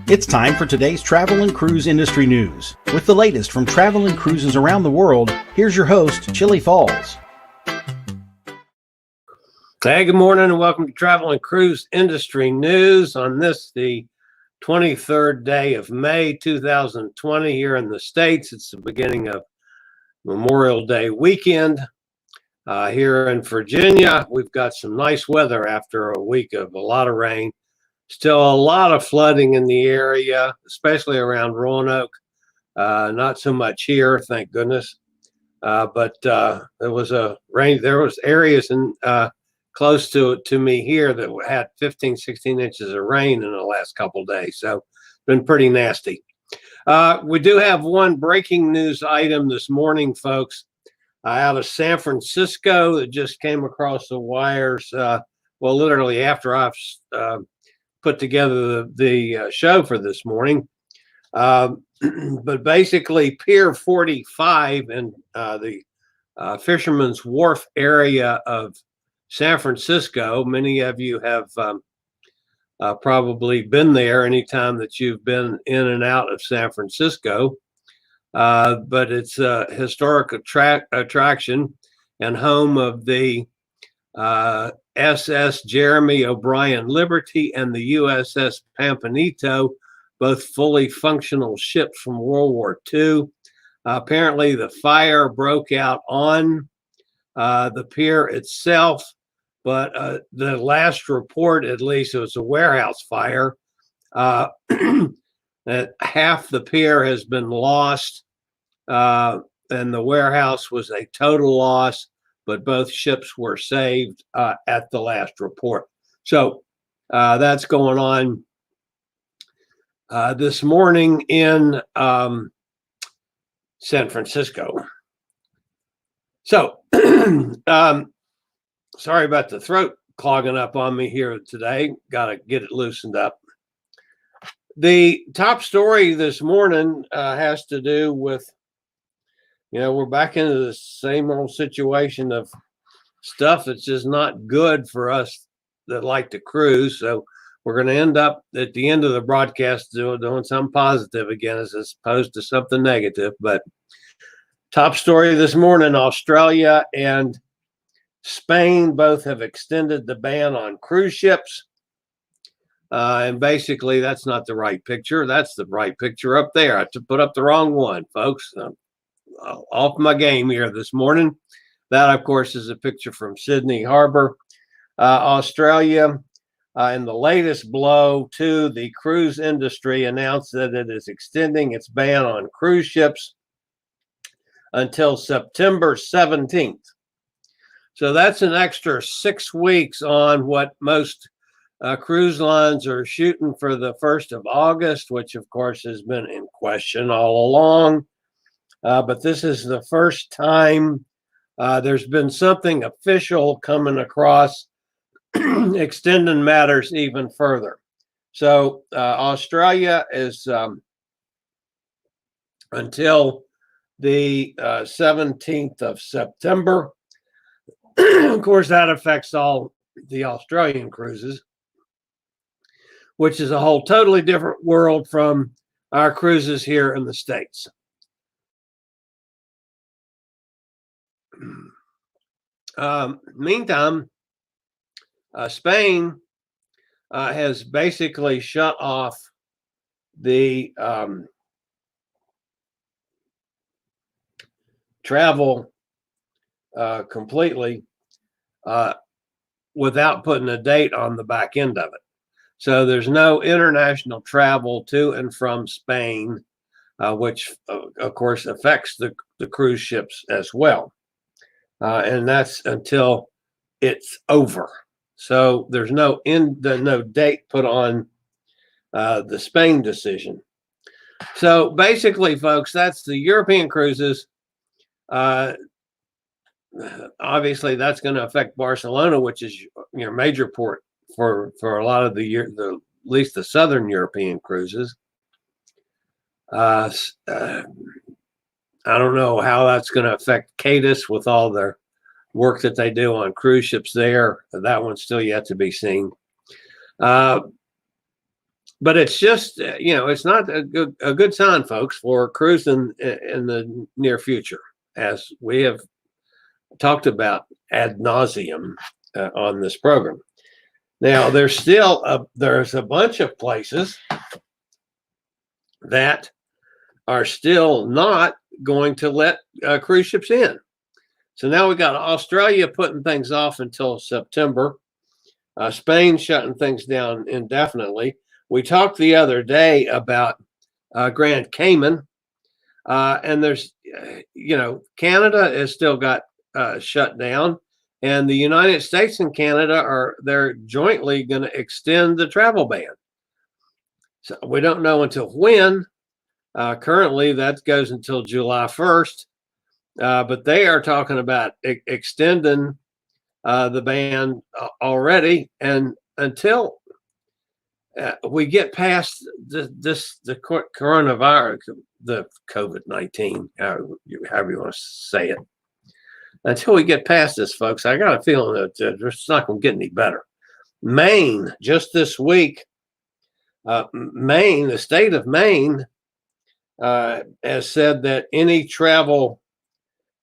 It's time for today's travel and cruise industry news. With the latest from travel and cruises around the world, here's your host, Chillie Falls. Hey, good morning and welcome to Travel and Cruise Industry News on this, the 23rd day of May 2020 here in the States. It's the beginning of Memorial Day weekend. Here in Virginia, we've got some nice weather after a week of a lot of rain. Still a lot of flooding in the area, especially around Roanoke. Not so much here, thank goodness. But there was a rain. There was areas in close to me here that had 15, 16 inches of rain in the last couple of days. So been pretty nasty. We do have one breaking news item this morning, folks, out of San Francisco that just came across the wires. Well, literally after I've put together the show for this morning. But basically, Pier 45 in the Fisherman's Wharf area of San Francisco. Many of you have probably been there anytime that you've been in and out of San Francisco. But it's a historic attraction and home of the SS Jeremy O'Brien Liberty and the USS Pampanito, both fully functional ships from World War II. Apparently, the fire broke out on the pier itself, but the last report, at least, it was a warehouse fire. That half the pier has been lost, and the warehouse was a total loss, but both ships were saved at the last report. So that's going on this morning in San Francisco. So sorry about the throat clogging up on me here today. Got to get it loosened up. The top story this morning has to do with, we're back into the same old situation of stuff that's just not good for us that like to cruise. So we're going to end up at the end of the broadcast doing something positive again as opposed to something negative. But top story this morning, Australia and Spain both have extended the ban on cruise ships. And basically, that's not the right picture. That's the right picture up there. I put up the wrong one, folks. Off my game here this morning. That, of course, is a picture from Sydney Harbor, Australia. In the latest blow to the cruise industry, announced that it is extending its ban on cruise ships until September 17th. So that's an extra 6 weeks on what most cruise lines are shooting for the 1st of August, which, of course, has been in question all along. But this is the first time there's been something official coming across extending matters even further. So Australia is until the 17th of September. Of course, that affects all the Australian cruises, which is a whole totally different world from our cruises here in the States. Meantime, Spain has basically shut off the travel completely without putting a date on the back end of it. So there's no international travel to and from Spain, which, of course, affects the cruise ships as well. And that's until it's over. So there's no date put on the Spain decision. So basically, folks, that's the European cruises. Obviously, that's going to affect Barcelona, which is your major port for a lot of at least the Southern European cruises. I don't know how that's going to affect Cadiz with all their work that they do on cruise ships there. That one's still yet to be seen. but it's just it's not a good sign, folks, for cruising in the near future, as we have talked about ad nauseum on this program. Now, there's a bunch of places that are still not going to let cruise ships in. So now we got Australia putting things off until September. Spain shutting things down indefinitely. We talked the other day about Grand Cayman, and there's, Canada has still got shut down, and the United States and Canada they're jointly going to extend the travel ban. So we don't know until when. Currently, that goes until July 1st, but they are talking about extending the ban already, and until we get past the coronavirus, the COVID-19, however you want to say it, until we get past this, folks, I got a feeling that it's not going to get any better. Maine, just this week, the state of Maine has said that any travel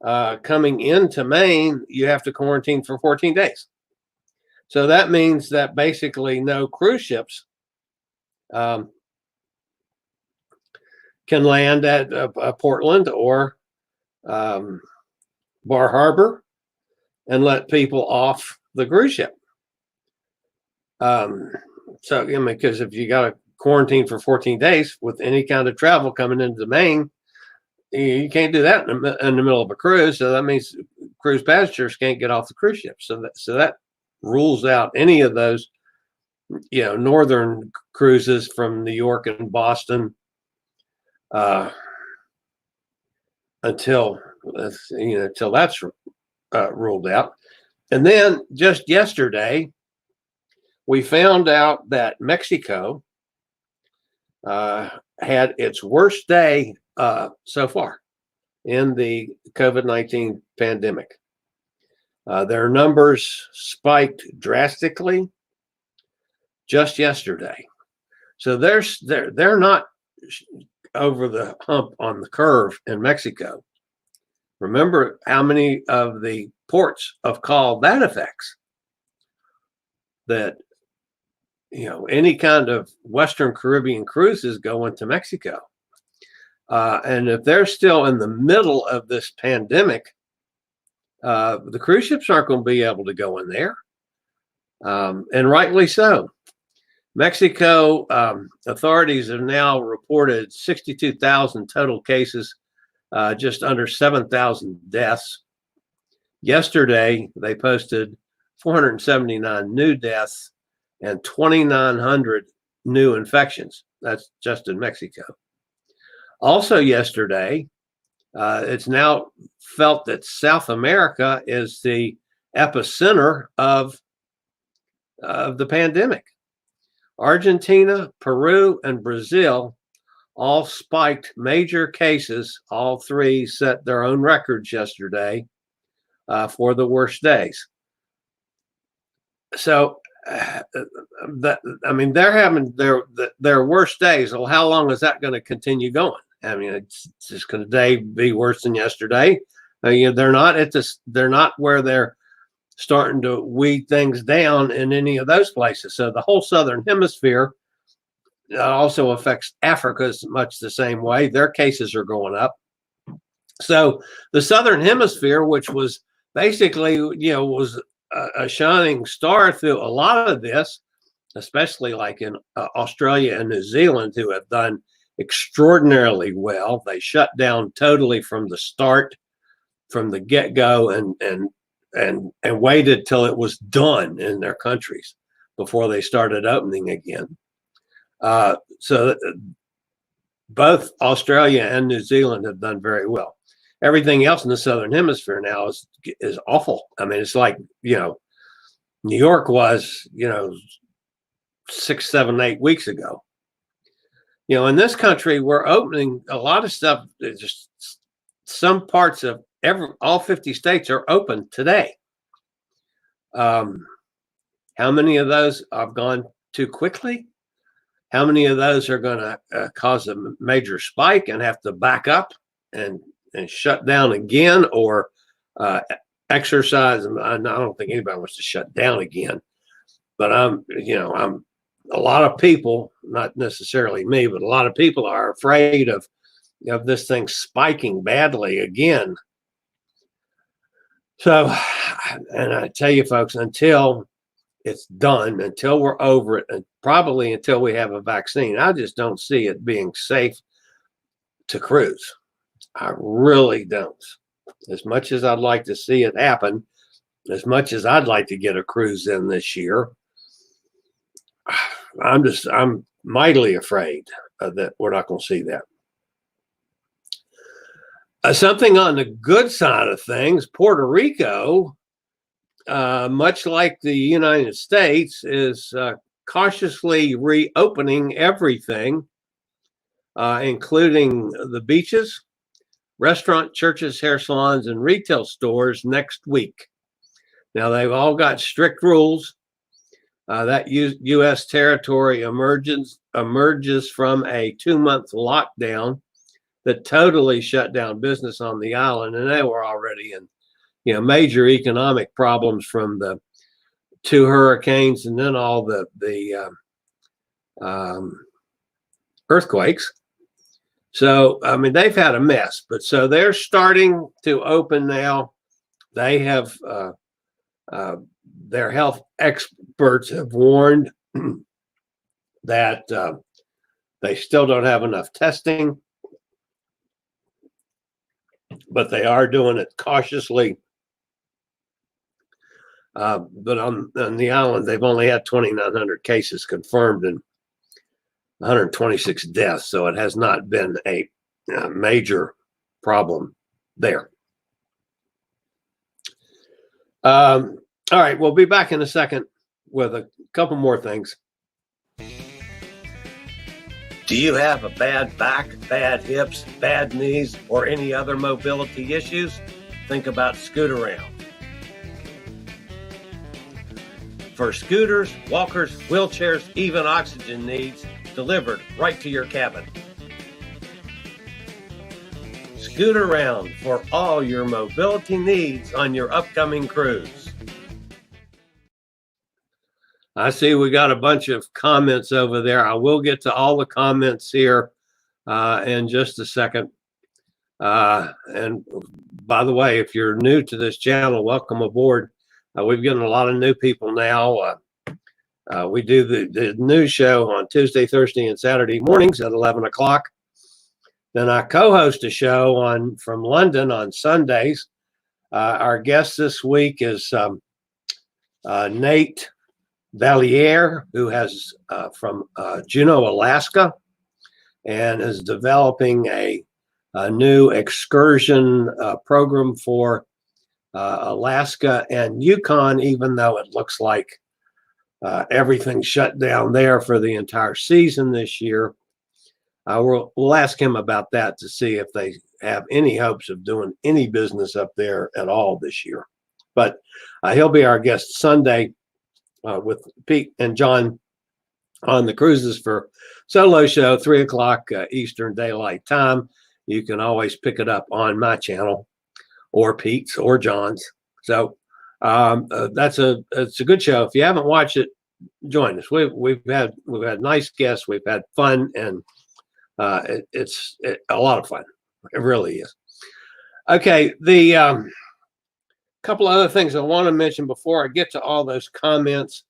coming into Maine, you have to quarantine for 14 days. So that means that basically no cruise ships can land at Portland or Bar Harbor and let people off the cruise ship. Because if you got to quarantine for 14 days with any kind of travel coming into Maine, you can't do that in the middle of a cruise. So that means cruise passengers can't get off the cruise ship. So that rules out any of those, northern cruises from New York and Boston until that's ruled out. And then just yesterday, we found out that Mexico had its worst day so far in the COVID-19 pandemic. Their numbers spiked drastically just yesterday. So they're not over the hump on the curve in Mexico. Remember how many of the ports of call that affects? That any kind of Western Caribbean cruises go into Mexico. And if they're still in the middle of this pandemic, the cruise ships aren't going to be able to go in there. And rightly so. Mexico authorities have now reported 62,000 total cases, just under 7,000 deaths. Yesterday, they posted 479 new deaths and 2,900 new infections. That's just in Mexico. Also yesterday, it's now felt that South America is the epicenter of the pandemic. Argentina, Peru, and Brazil all spiked major cases. All three set their own records yesterday for the worst days. So, they're having their worst days. Well, how long is that going to continue going? It's just going to be worse than yesterday. They're not where they're starting to weed things down in any of those places. So the whole southern hemisphere also affects Africa much the same way. Their cases are going up. So the southern hemisphere, which was basically, was a shining star through a lot of this, especially like in Australia and New Zealand, who have done extraordinarily well. They shut down totally from the start, from the get-go, and waited till it was done in their countries before they started opening again. So both Australia and New Zealand have done very well. Everything else in the southern hemisphere now is awful. It's like, New York was, 6, 7, 8 weeks ago. In this country, we're opening a lot of stuff. Just some parts of all 50 states are open today. How many of those have gone too quickly? how many of those are going to cause a major spike and have to back up and shut down again, or exercise? I don't think anybody wants to shut down again, but I'm a lot of people, not necessarily me, but a lot of people are afraid of this thing spiking badly again. So, and I tell you folks, until it's done, until we're over it, and probably until we have a vaccine, I just don't see it being safe to cruise. I really don't. As much as I'd like to see it happen, as much as I'd like to get a cruise in this year, I'm mightily afraid that we're not going to see that. Something on the good side of things, Puerto Rico, much like the United States, is cautiously reopening everything, including the beaches, restaurant, churches, hair salons, and retail stores next week. Now, they've all got strict rules. That U.S. territory emerges from a 2-month lockdown that totally shut down business on the island, and they were already in major economic problems from the 2 hurricanes and then all the earthquakes. So I mean, they've had a mess, but so they're starting to open now. They have their health experts have warned that they still don't have enough testing, but they are doing it cautiously. But on the island, they've only had 2,900 cases confirmed and 126 deaths. So it has not been a major problem there. All right, we'll be back in a second with a couple more things. Do you have a bad back, bad hips, bad knees, or any other mobility issues? Think about Scootaround. For scooters, walkers, wheelchairs, even oxygen needs, delivered right to your cabin. Scootaround for all your mobility needs on your upcoming cruise. I see we got a bunch of comments over there. I will get to all the comments here in just a second. And by the way, if you're new to this channel, welcome aboard. We've gotten a lot of new people now. We do the news show on Tuesday, Thursday, and Saturday mornings at 11 o'clock. Then I co-host a show from London on Sundays. Our guest this week is Nate Valier, who has from Juneau, Alaska, and is developing a new excursion program for Alaska and Yukon, even though it looks like everything's shut down there for the entire season this year. We'll ask him about that to see if they have any hopes of doing any business up there at all this year. But he'll be our guest Sunday with Pete and John on the Cruises for Solo show, 3 o'clock Eastern Daylight Time. You can always pick it up on my channel or Pete's or John's. So it's a good show. If you haven't watched it, join us. We've had nice guests. We've had fun, and it's a lot of fun. It really is. Okay, the couple other things I want to mention before I get to all those comments.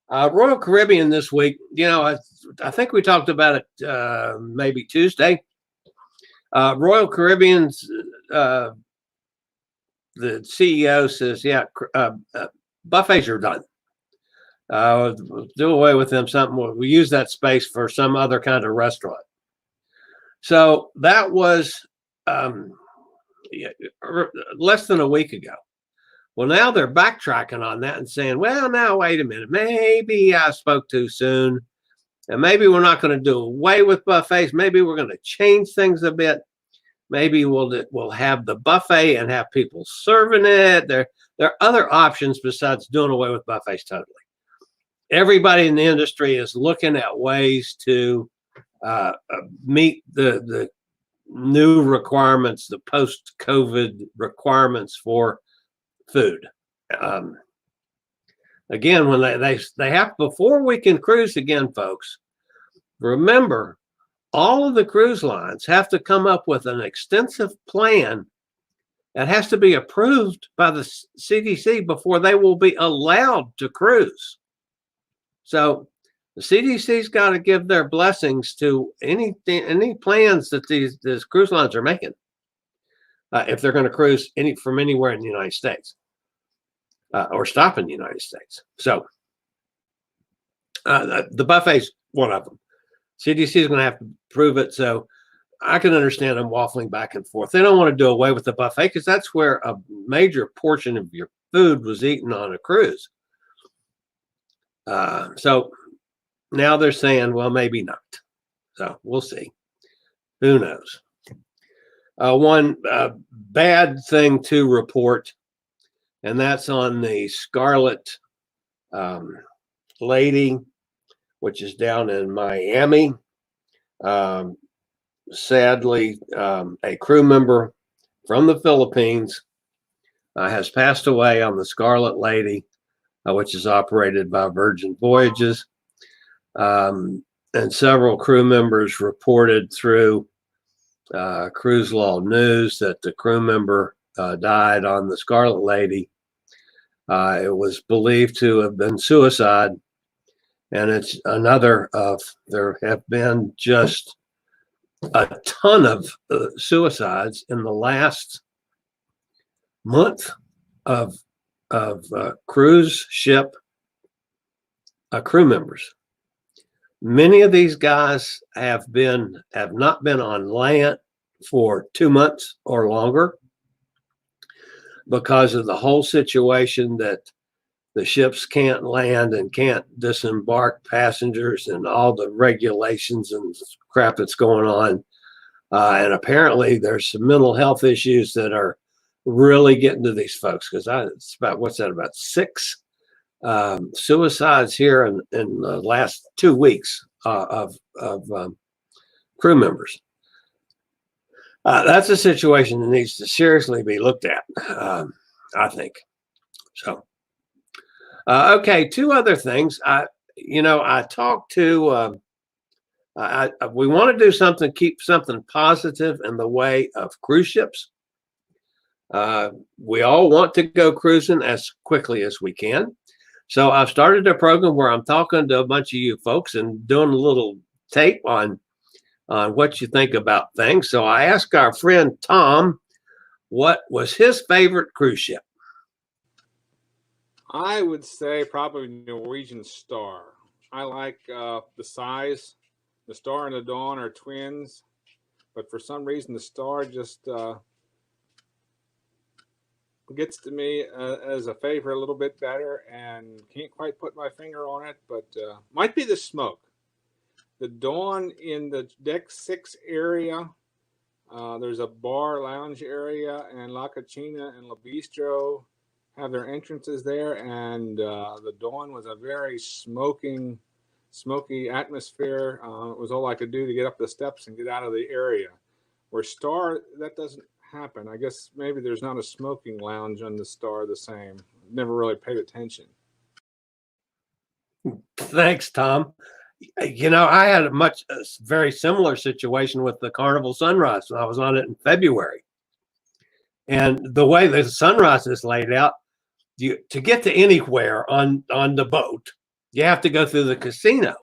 Royal Caribbean this week, I think we talked about it maybe Tuesday. Royal Caribbean's the CEO says, buffets are done. We'll do away with them. We'll use that space for some other kind of restaurant. So that was less than a week ago. Well, now they're backtracking on that and saying, well, now, wait a minute. Maybe I spoke too soon. And maybe we're not going to do away with buffets. Maybe we're going to change things a bit. Maybe we'll have the buffet and have people serving it. There are other options besides doing away with buffets totally. everybody in the industry is looking at ways to meet the new requirements, the post-COVID requirements for food. Again, when they have, before we can cruise again, folks, remember, all of the cruise lines have to come up with an extensive plan that has to be approved by the CDC before they will be allowed to cruise. So the CDC's got to give their blessings to any plans that these cruise lines are making if they're going to cruise from anywhere in the United States or stop in the United States. So the buffet's one of them. CDC is going to have to prove it. So I can understand them waffling back and forth. They don't want to do away with the buffet because that's where a major portion of your food was eaten on a cruise. So now they're saying, well, maybe not. So we'll see. Who knows? One bad thing to report, and that's on the Scarlet Lady, which is down in Miami. Sadly, a crew member from the Philippines has passed away on the Scarlet Lady, which is operated by Virgin Voyages. And several crew members reported through Cruise Law News that the crew member died on the Scarlet Lady. It was believed to have been suicide. And it's another of, there have been just a ton of suicides in the last month of cruise ship crew members. Many of these guys have not been on land for 2 months or longer because of the whole situation that the ships can't land and can't disembark passengers and all the regulations and crap that's going on. And apparently there's some mental health issues that are really getting to these folks, because it's about, what's that, about 6 suicides here in the last 2 weeks of crew members. That's a situation that needs to seriously be looked at, I think. So, okay, 2 other things. I talked to, we want to do something, keep something positive in the way of cruise ships. We all want to go cruising as quickly as we can. So I've started a program where I'm talking to a bunch of you folks and doing a little tape on what you think about things. So I asked our friend Tom what was his favorite cruise ship. I would say probably Norwegian Star. I like the size. The Star and the Dawn are twins, but for some reason the Star just gets to me as a favorite a little bit better, and can't quite put my finger on it, but might be the smoke. The Dawn in the deck 6 area, there's a bar lounge area, and La Cucina and La Bistro have their entrances there, and the Dawn was a very smoky atmosphere. It was all I could do to get up the steps and get out of the area. Where Star, that doesn't happen. I guess maybe there's not a smoking lounge on the Star the same. Never really paid attention. Thanks, Tom. I had a very similar situation with the Carnival Sunrise when I was on it in February. And the way the Sunrise is laid out, to get to anywhere on the boat, you have to go through the casino.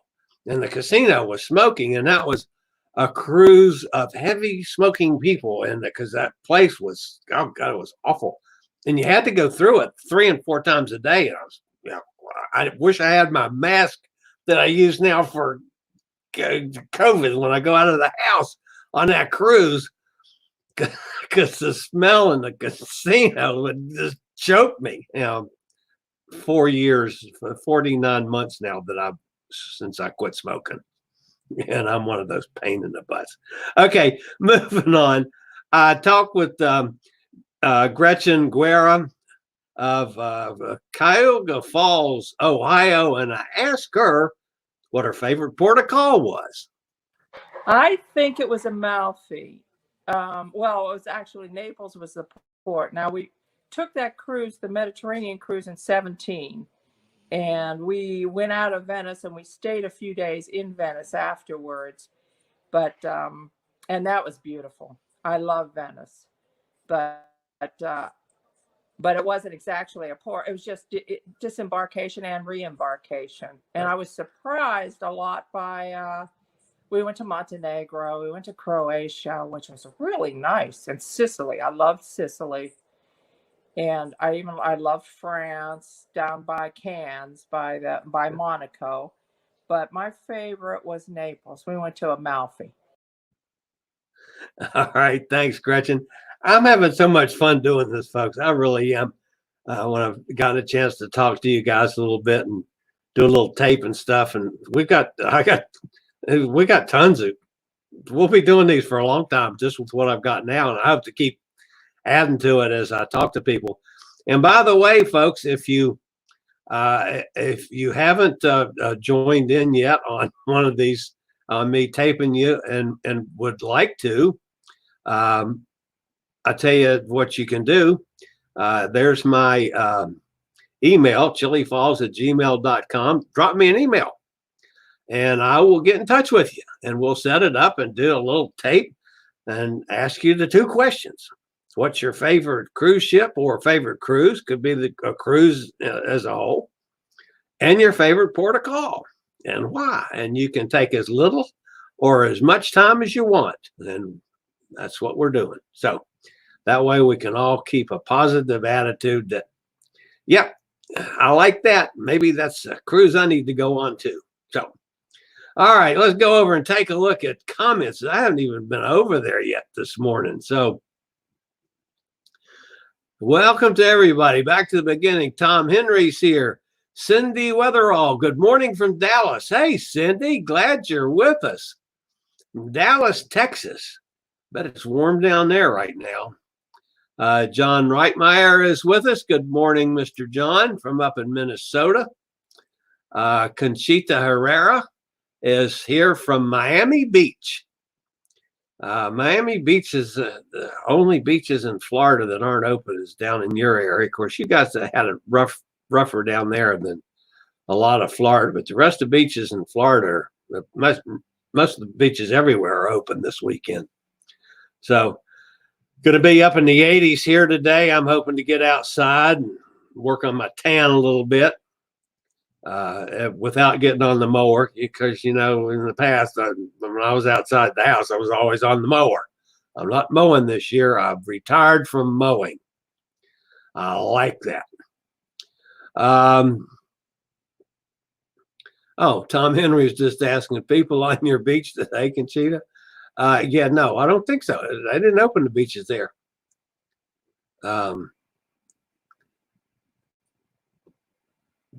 And the casino was smoking, and that was a cruise of heavy smoking people, and because that place was, oh God, it was awful. And you had to go through it 3 and 4 times a day. And I wish I had my mask that I use now for COVID when I go out of the house on that cruise, because the smell in the casino would just choke me. 4 years, 49 months now since I quit smoking. And I'm one of those pain in the butts. Okay, moving on. I talked with Gretchen Guerra, of Cuyahoga Falls, Ohio, and I asked her what her favorite port of call was. I think it was Amalfi. Well, it was actually Naples was the port. Now we took that cruise, the Mediterranean cruise, in 17, and we went out of Venice and we stayed a few days in Venice afterwards. But and that was beautiful. I love Venice, but it wasn't exactly a port. It was just disembarkation and re-embarkation. And I was surprised a lot by. We went to Montenegro. We went to Croatia, which was really nice, and Sicily. I loved Sicily, and I loved France down by Cannes, by Monaco. But my favorite was Naples. We went to Amalfi. All right, thanks, Gretchen. I'm having so much fun doing this, folks. I really am. When I've gotten a chance to talk to you guys a little bit and do a little tape and stuff, and we got tons of. We'll be doing these for a long time, just with what I've got now, and I hope to keep adding to it as I talk to people. And by the way, folks, if you haven't joined in yet on one of these, me taping you and would like to, I'll tell you what you can do. There's my email, chilliefalls@gmail.com. Drop me an email and I will get in touch with you and we'll set it up and do a little tape and ask you the two questions. What's your favorite cruise ship or favorite cruise? Could be a cruise as a whole, and your favorite port of call and why. And you can take as little or as much time as you want. And that's what we're doing. So that way we can all keep a positive attitude that, yep, I like that. Maybe that's a cruise I need to go on too. So, all right, let's go over and take a look at comments. I haven't even been over there yet this morning. So welcome to everybody. Back to the beginning. Tom Henry's here. Cindy Weatherall, good morning from Dallas. Hey, Cindy, glad you're with us. Dallas, Texas. Bet it's warm down there right now. John Reitmeyer is with us. Good morning, Mr. John, from up in Minnesota. Conchita Herrera is here from Miami Beach. Miami Beach is the only beaches in Florida that aren't open is down in your area. Of course, you guys had it rougher down there than a lot of Florida, but the rest of the beaches in Florida, most of the beaches everywhere are open this weekend. So going to be up in the 80s here today. I'm hoping to get outside and work on my tan a little bit without getting on the mower, because, you know, in the past, when I was outside the house, I was always on the mower. I'm not mowing this year. I've retired from mowing. I like that. Tom Henry is just asking, people on your beach today, Conchita? Yeah, no, I don't think so. They didn't open the beaches there.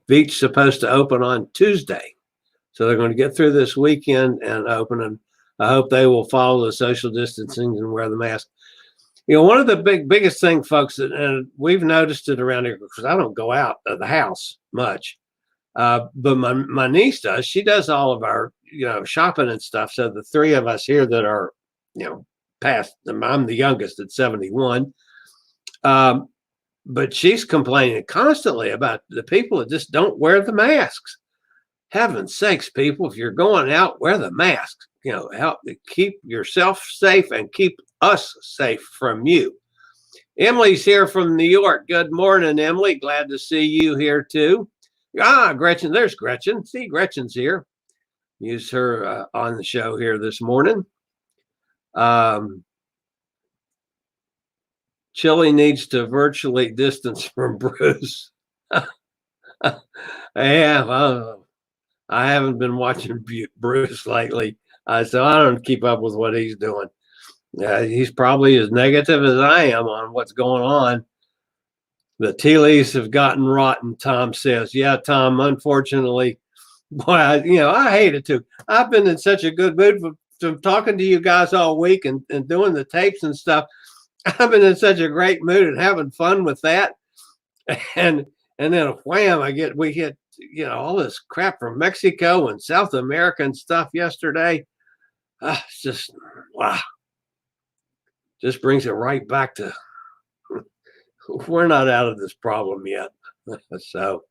Beach supposed to open on Tuesday, so they're going to get through this weekend and open. And I hope they will follow the social distancing and wear the mask. You know, one of the biggest thing, folks, and we've noticed it around here because I don't go out of the house much, but my niece does. She does all of our, you know, shopping and stuff. So the three of us here that are, you know, past, I'm the youngest at 71. But she's complaining constantly about the people that just don't wear the masks. Heaven's sakes, people, if you're going out, wear the masks. You know, help to keep yourself safe and keep us safe from you. Emily's here from New York. Good morning, Emily. Glad to see you here too. Gretchen, there's Gretchen. See, Gretchen's here. Use her on the show here this morning. Chillie needs to virtually distance from Bruce. Yeah, well, I haven't been watching Bruce lately, so I don't keep up with what he's doing. He's probably as negative as I am on what's going on. The tea leaves have gotten rotten, Tom says. Yeah, Tom, unfortunately, boy, I hate it too. I've been in such a good mood from talking to you guys all week and doing the tapes and stuff. I've been in such a great mood and having fun with that. and then wham, we hit, all this crap from Mexico and South America and stuff yesterday. It's just, wow. Just brings it right back to, we're not out of this problem yet. So,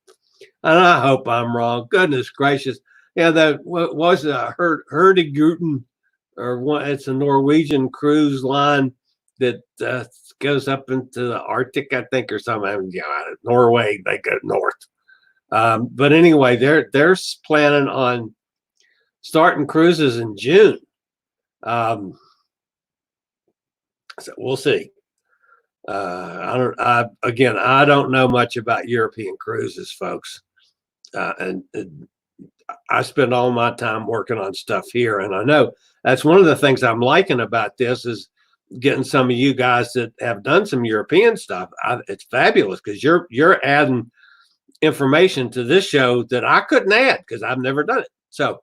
and I hope I'm wrong. Goodness gracious. Yeah, that was a Hurtigruten, or one, it's a Norwegian cruise line that goes up into the Arctic, I think, or something. Yeah, Norway, they go north. But anyway, they're planning on starting cruises in June. So we'll see. I don't know much about European cruises, folks. And I spend all my time working on stuff here. And I know that's one of the things I'm liking about this is getting some of you guys that have done some European stuff. It's fabulous because you're adding information to this show that I couldn't add because I've never done it. So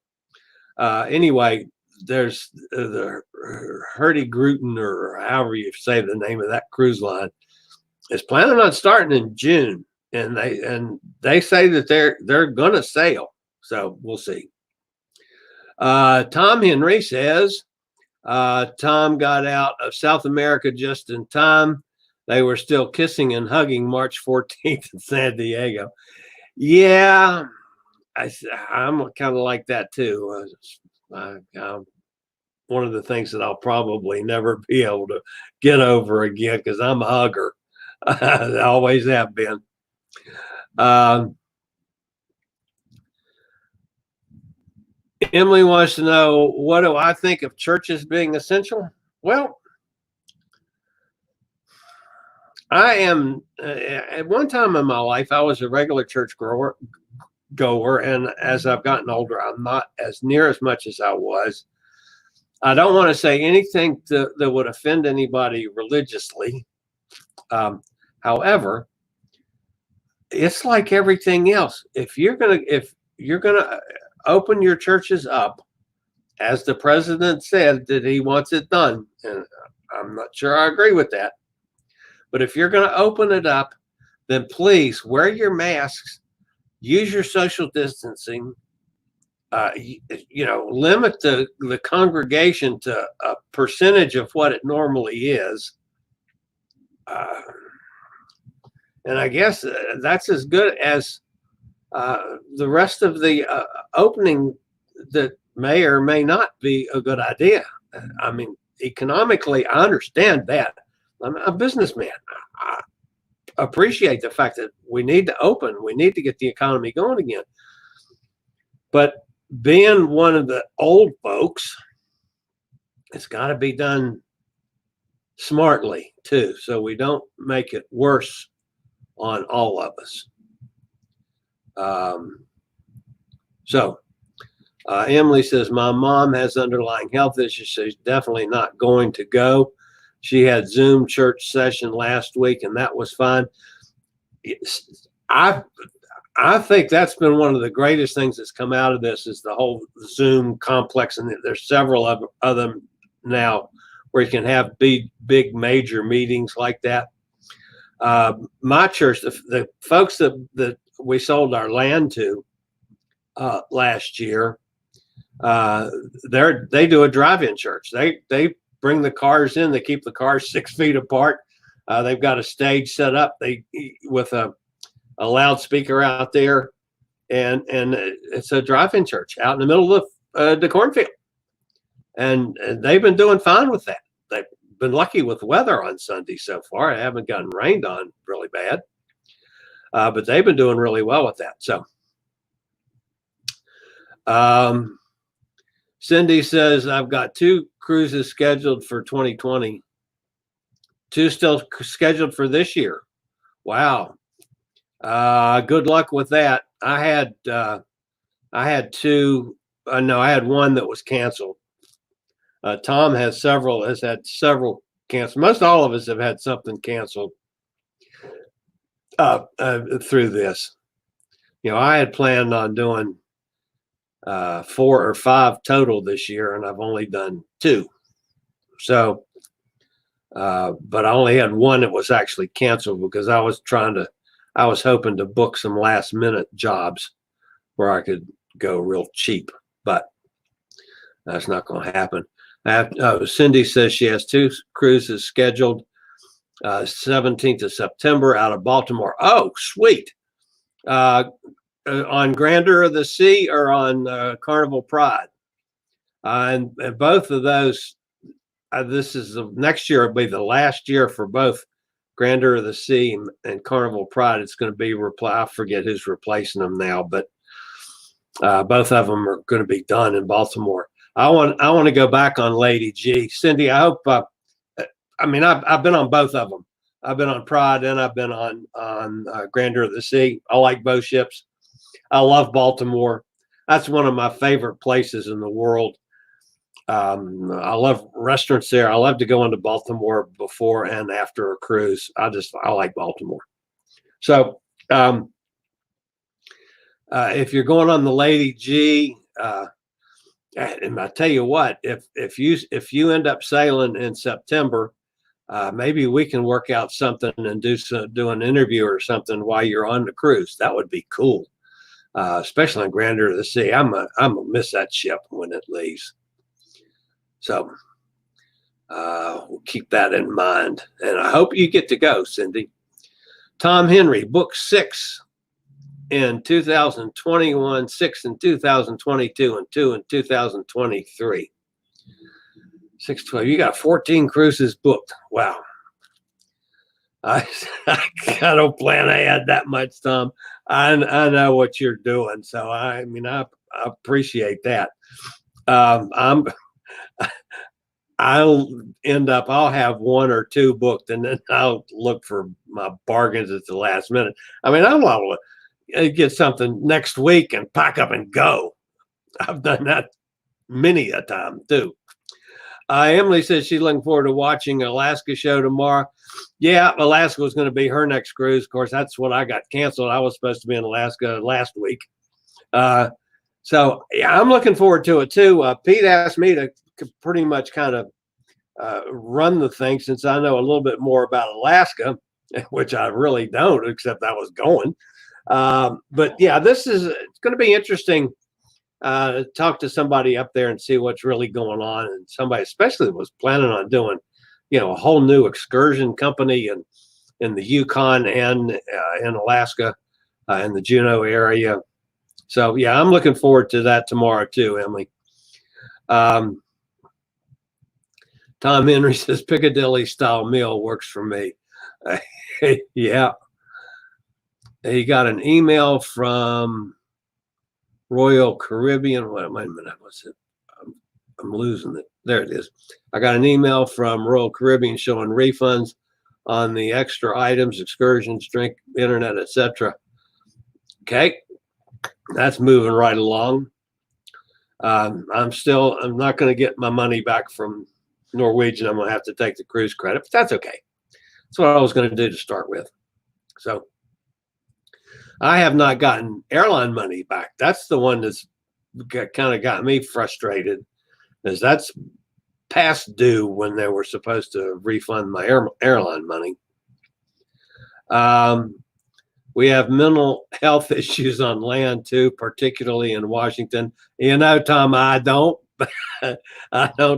anyway, there's the Hurtigruten, or however you say the name of that cruise line, is planning on starting in June, and they say that they're gonna sail. So we'll see. Tom Henry says Tom got out of South America just in time. They were still kissing and hugging March 14th in San Diego. Yeah, I'm kind of like that too. One of the things that I'll probably never be able to get over again because I'm a hugger. I always have been. Emily wants to know, what do I think of churches being essential? Well, I am, at one time in my life, I was a regular church goer, and as I've gotten older, I'm not as near as much as I was. I don't want to say anything that would offend anybody religiously. However, it's like everything else. If you're gonna open your churches up, as the president said that he wants it done, and I'm not sure I agree with that, but if you're going to open it up, then please wear your masks, use your social distancing, limit the congregation to a percentage of what it normally is. And I guess that's as good as the rest of the opening that may or may not be a good idea. I mean, economically, I understand that. I'm a businessman. I appreciate the fact that we need to open. We need to get the economy going again. But being one of the old folks, it's got to be done smartly too, so we don't make it worse on all of us. Emily says, my mom has underlying health issues, so she's definitely not going to go. She had Zoom church session last week, and that was fine. I think that's been one of the greatest things that's come out of this is the whole Zoom complex, and there's several of them now where you can have big major meetings like that. My church, the folks that we sold our land to last year, they do a drive-in church. They bring the cars in. They keep the cars 6 feet apart. They've got a stage set up. With a loudspeaker out there, and it's a drive-in church out in the middle of the cornfield. And they've been doing fine with that. They've been lucky with weather on Sunday so far. I haven't gotten rained on really bad, but they've been doing really well with that. So, Cindy says, I've got 2 cruises scheduled for 2020. 2 still scheduled for this year. Wow. Good luck with that. I had 2. No, I had 1 that was canceled. Tom has had several canceled. Most all of us have had something canceled through this. I had planned on doing 4 or 5 total this year, and I've only done 2. So, but I only had 1 that was actually canceled because I I was hoping to book some last minute jobs where I could go real cheap, but that's not going to happen. Cindy says she has 2 cruises scheduled, 17th of September out of Baltimore. Oh, sweet. On Grandeur of the Sea or on Carnival Pride. And both of those, this is next year will be the last year for both Grandeur of the Sea and Carnival Pride. It's going to be I forget who's replacing them now, but both of them are going to be done in Baltimore. I want to go back on Lady G. Cindy, I hope. I've been on both of them. I've been on Pride and I've been on Grandeur of the Sea. I like both ships. I love Baltimore. That's one of my favorite places in the world. I love restaurants there. I love to go into Baltimore before and after a cruise. I like Baltimore. So if you're going on the Lady G, and I tell you what, if you end up sailing in September, maybe we can work out something and do an interview or something while you're on the cruise. That would be cool, especially on Grandeur of the Sea. I'm gonna miss that ship when it leaves. So we'll keep that in mind, and I hope you get to go, Cindy. Tom Henry, book 6 in 2021, 6 in 2022, and 2 in 2023. 612. You got 14 cruises booked. Wow. I don't plan I had that much, Tom. I know what you're doing, so I appreciate that. I'll have 1 or 2 booked, and then I'll look for my bargains at the last minute. I'm able to get something next week and pack up and go. I've done that many a time too. Emily says she's looking forward to watching Alaska show tomorrow. Yeah, Alaska was going to be her next cruise. Of course, that's what I got canceled. I was supposed to be in Alaska last week. So yeah, I'm looking forward to it too. Pete asked me to pretty much kind of run the thing since I know a little bit more about Alaska, which I really don't, except I was going. But yeah, it's going to be interesting. Talk to somebody up there and see what's really going on, and somebody especially was planning on doing, a whole new excursion company in the Yukon and in Alaska, in the Juneau area. So yeah, I'm looking forward to that tomorrow too, Emily. Tom Henry says Piccadilly style meal works for me. Yeah. He got an email from Royal Caribbean. Wait a minute. What's it? I'm losing it. There it is. I got an email from Royal Caribbean showing refunds on the extra items, excursions, drink, internet, etc. Okay. That's moving right along. I'm not going to get my money back from Norwegian. I'm going to have to take the cruise credit, but that's okay. That's what I was going to do to start with. So I have not gotten airline money back. That's the one that's kind of got me frustrated, is that's past due when they were supposed to refund my airline money. We have mental health issues on land too, particularly in Washington. Tom, I don't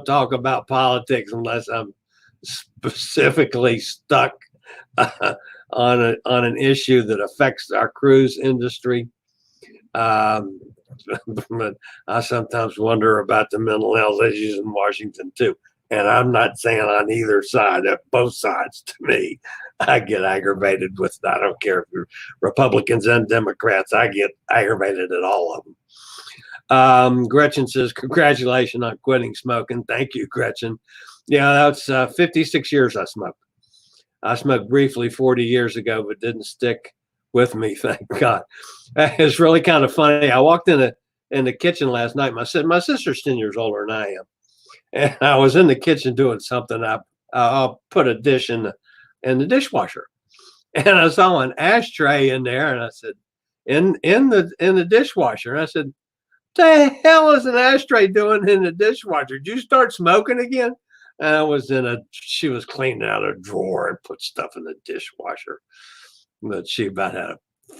talk about politics unless I'm specifically stuck on an issue that affects our cruise industry. But I sometimes wonder about the mental health issues in Washington too. And I'm not saying on either side, both sides to me. I get aggravated with, I don't care if you're Republicans and Democrats, I get aggravated at all of them. Gretchen says, congratulations on quitting smoking. Thank you, Gretchen. Yeah, that's 56 years I smoked. I smoked briefly 40 years ago, but didn't stick with me, thank God. It's really kind of funny. I walked in the kitchen last night. My sister's 10 years older than I am. And I was in the kitchen doing something. I'll put a dish in the dishwasher, and I saw an ashtray in there, and I said, in the dishwasher. And I said, what the hell is an ashtray doing in the dishwasher? Did you start smoking again? And she was cleaning out a drawer and put stuff in the dishwasher. But she about had a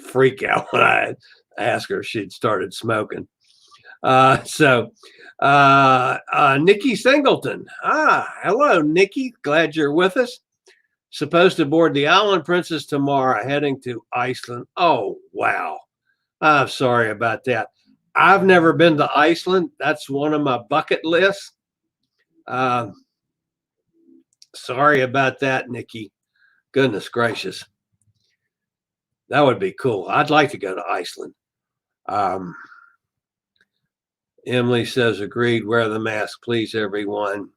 freak out when I asked her if she'd started smoking. Nikki Singleton. Hello, Nikki. Glad you're with us. Supposed to board the Island Princess tomorrow, heading to Iceland. Oh, wow. I'm sorry about that. I've never been to Iceland. That's one of my bucket lists. Sorry about that, Nikki. Goodness gracious. That would be cool. I'd like to go to Iceland. Emily says, agreed, wear the mask, please, everyone.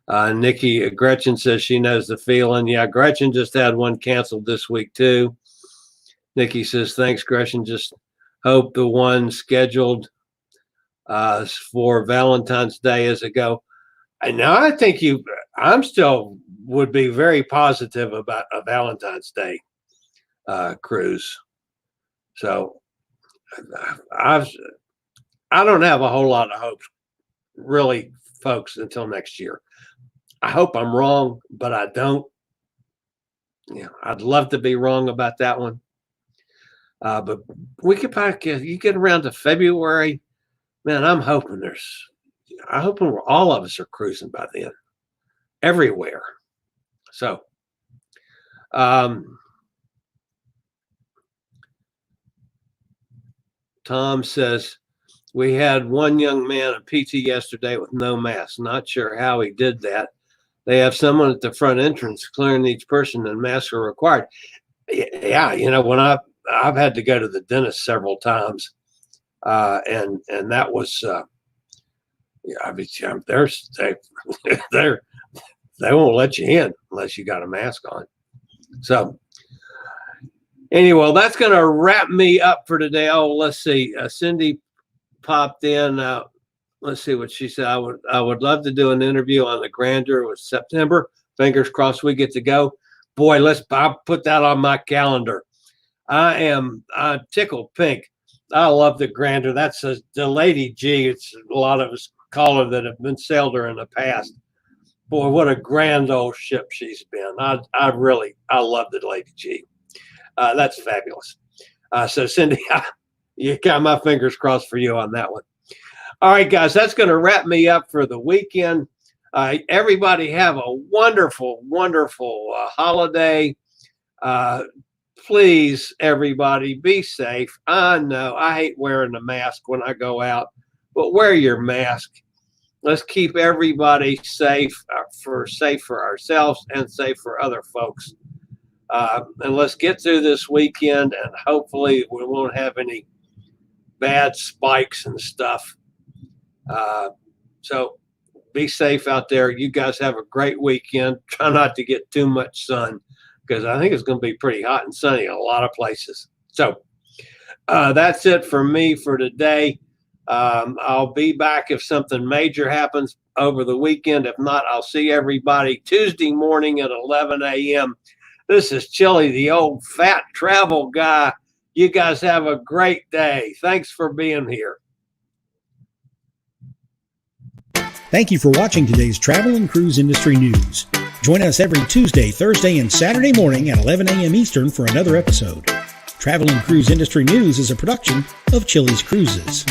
Nikki, Gretchen says she knows the feeling. Yeah, Gretchen just had one canceled this week too. Nikki says, thanks, Gretchen. Just hope the one scheduled for Valentine's Day is a go. And now I think I'm still would be very positive about a Valentine's Day cruise. So I don't have a whole lot of hopes, really, folks, until next year. I hope I'm wrong, but I don't. Yeah, I'd love to be wrong about that one. But we could probably, you get around to February, man, I'm hoping all of us are cruising by then, everywhere. So, Tom says, we had one young man at PT yesterday with no mask. Not sure how he did that. They have someone at the front entrance clearing each person, and masks are required. Yeah, when I've had to go to the dentist several times, and that was, they won't let you in unless you got a mask on. So anyway, that's going to wrap me up for today. Oh, let's see. Cindy popped in. Let's see what she said. I would love to do an interview on the grandeur with September. Fingers crossed we get to go. Boy, I'll put that on my calendar. I'm tickled pink. I love the grandeur. That's the Lady G. It's a lot of us call her that have been sailed her in the past. Boy, what a grand old ship she's been. I love the Lady G. That's fabulous. So Cindy, you got my fingers crossed for you on that one. All right, guys, that's going to wrap me up for the weekend. Everybody have a wonderful, wonderful holiday. Please, everybody, be safe. I know I hate wearing a mask when I go out, but wear your mask. Let's keep everybody safe for ourselves and safe for other folks. And let's get through this weekend, and hopefully we won't have any bad spikes and stuff. So be safe out there. You guys have a great weekend. Try not to get too much sun, because I think it's going to be pretty hot and sunny in a lot of places. So that's it for me for today. I'll be back if something major happens over the weekend. If not, I'll see everybody Tuesday morning at 11 a.m. This is Chillie, the old fat travel guy. You guys have a great day. Thanks for being here. Thank you for watching today's Travel and Cruise Industry News. Join us every Tuesday, Thursday, and Saturday morning at 11 a.m. Eastern for another episode. Travel and Cruise Industry News is a production of Chillie's Cruises.